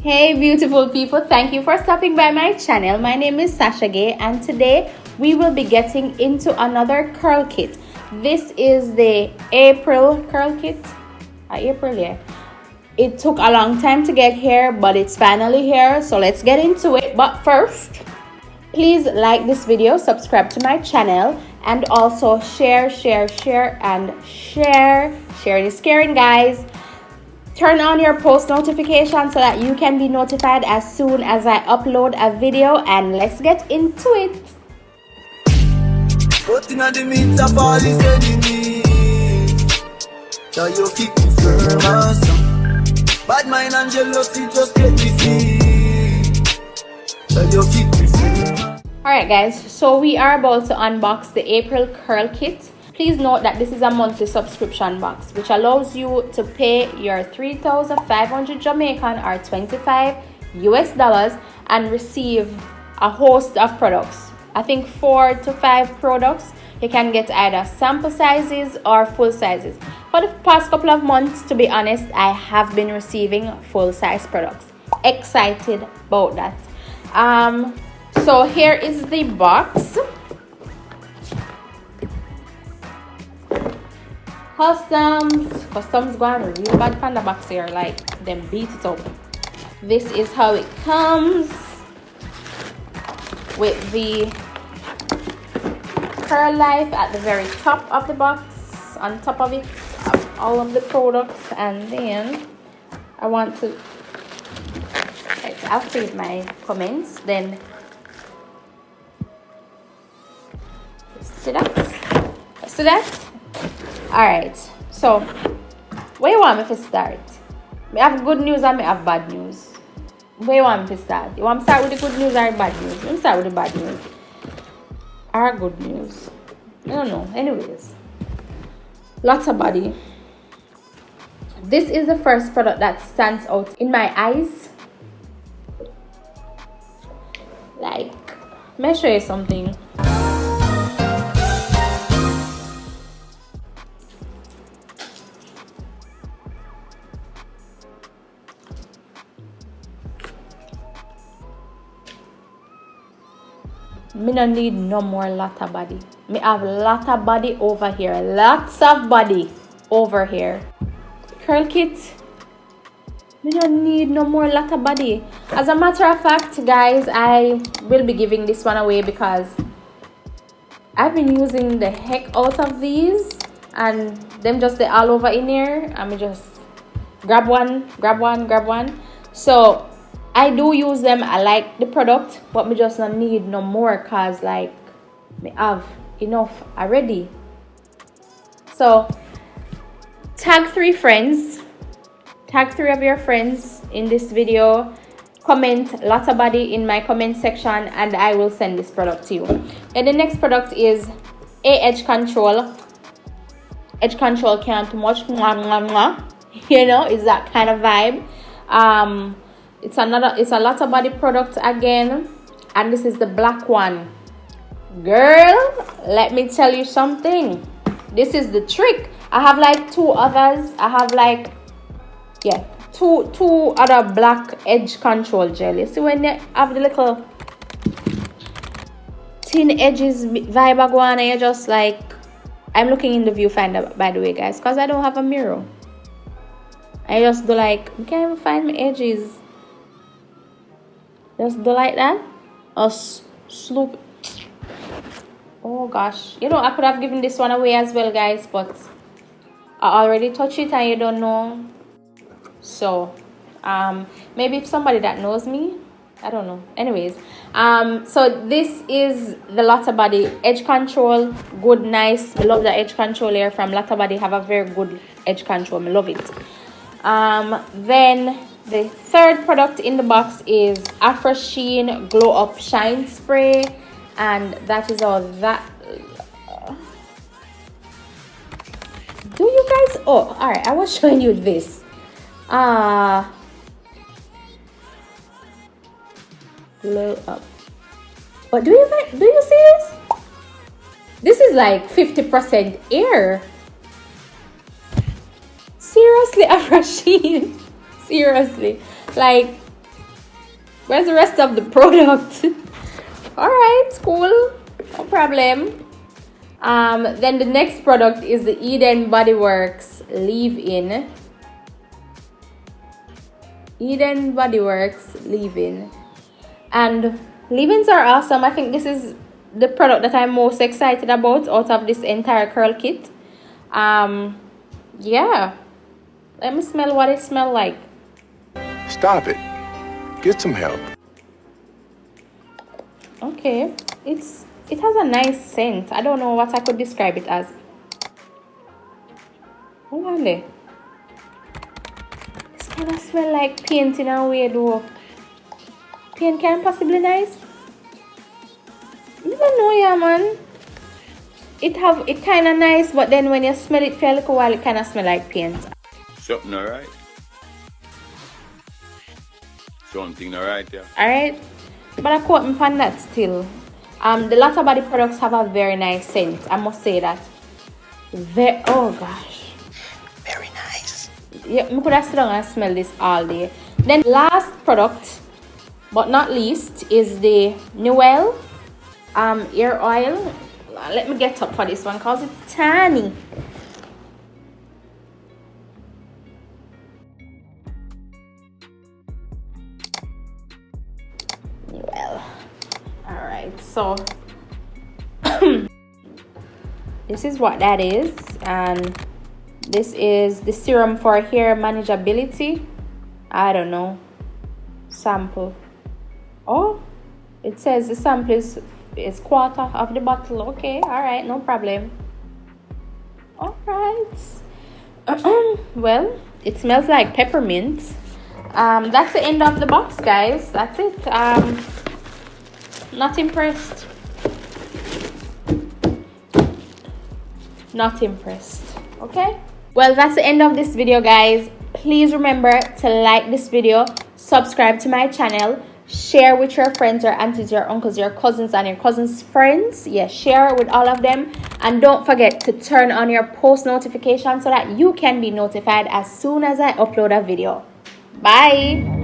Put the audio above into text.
Hey beautiful people, thank you for stopping by my channel. My name is Sasha Gay and today we will be getting into another curl kit. This is the April curl kit. April, yeah. It took a long time to get here, but it's finally here, so let's get into it. But first, please like this video, subscribe to my channel, and also share. Sharing is caring, guys. Turn on your post notifications so that you can be notified as soon as I upload a video, and let's get into it. Bad mind and jealousy just get me Alright guys, so we are about to unbox the April curl kit. Please note that this is a monthly subscription box which allows you to pay your 3,500 Jamaican or 25 US dollars and receive a host of products. I think 4 to 5 products. You can get either sample sizes or full sizes. For the past couple of months, to be honest, I have been receiving full size products. Excited about that. So here is the box. Customs going real bad from the box here, like them beat it up. This is how it comes with the Curl Life at the very top of the box. On top of it, all of the products, and then I want to I'll save my comments. Then see that. All right, so where you want me to start? I have good news and I have bad news. Where you want me to start? You want me to start with the good news or bad news? Let me start with the bad news or good news. I don't know. Anyways, Lotta body. This is the first product that stands out in my eyes. Like, let me show you something. Me don't need no more Lotta body. Me have Lotta body over here. Lots of body over here. Curl kit. Me don't need no more Lotta body. As a matter of fact, guys, I will be giving this one away because I've been using the heck out of these, and them just they all over in here. And me just grab one. So I do use them. I like the product, but me just don't need no more cause like me have enough already. So tag 3 friends. Tag 3 of your friends in this video. Comment Lotta body in my comment section and I will send this product to you. And the next product is a edge control. Edge control can't too much. You know, it's that kind of vibe. It's a Lotta body product again, and this is the black one. Girl, let me tell you something. This is the trick. I have like 2 others. I have like two other black edge control gel. You see when they have the little thin edges vibe going, and you're just like, I'm looking in the viewfinder by the way, guys, because I don't have a mirror. I just do like, I can't even find my edges. Just do like that, or sloop. Oh gosh, you know, I could have given this one away as well, guys, but I already touched it and you don't know. So maybe if somebody that knows me, I don't know. Anyways, so this is the Lotta body edge control. Good, nice. I love the edge control here from Lotta body. Have a very good edge control. I love it. Then the third product in the box is Afrosheen Glow Up Shine Spray, and that is all that. Do you guys? Oh, all right. I was showing you this. Glow up. But do you see this? This is like 50% air. Seriously, Afrosheen. Seriously, like Where's the rest of the product? Alright, cool. No problem. Then the next product is the Eden Bodyworks Leave-In. Eden Bodyworks Leave-In. And leave-ins are awesome. I think this is the product that I'm most excited about out of this entire curl kit. Yeah. Let me smell what it smells like. Stop it. Get some help. Okay. It has a nice scent. I don't know what I could describe it as. Oh, really? This kind of smell like paint in a way though. Paint can possibly nice. I don't know, yeah, man. It kind of nice, but then when you smell it for a little while, it kind of smell like paint. Something alright. Something alright, yeah. Alright, but I quote me on that still. The Lotta body products have a very nice scent. I must say that. Oh gosh. Very nice. Yeah, I could have sit down and smell this all day. Then last product, but not least, is the NUELE ear oil. Let me get up for this one because it's tiny. NUELE. Alright, so this is what that is, and this is the serum for hair manageability. I don't know. Sample. Oh, it says the sample is quarter of the bottle. Okay, all right, no problem. All right. Well, it smells like peppermint. That's the end of the box, guys. That's it. Not impressed. Not impressed. Okay, well, that's the end of this video, guys. Please remember to like this video, subscribe to my channel, share with your friends, your aunties, your uncles, your cousins, and your cousins' friends. Yes, share with all of them, and don't forget to turn on your post notifications so that you can be notified as soon as I upload a video. Bye.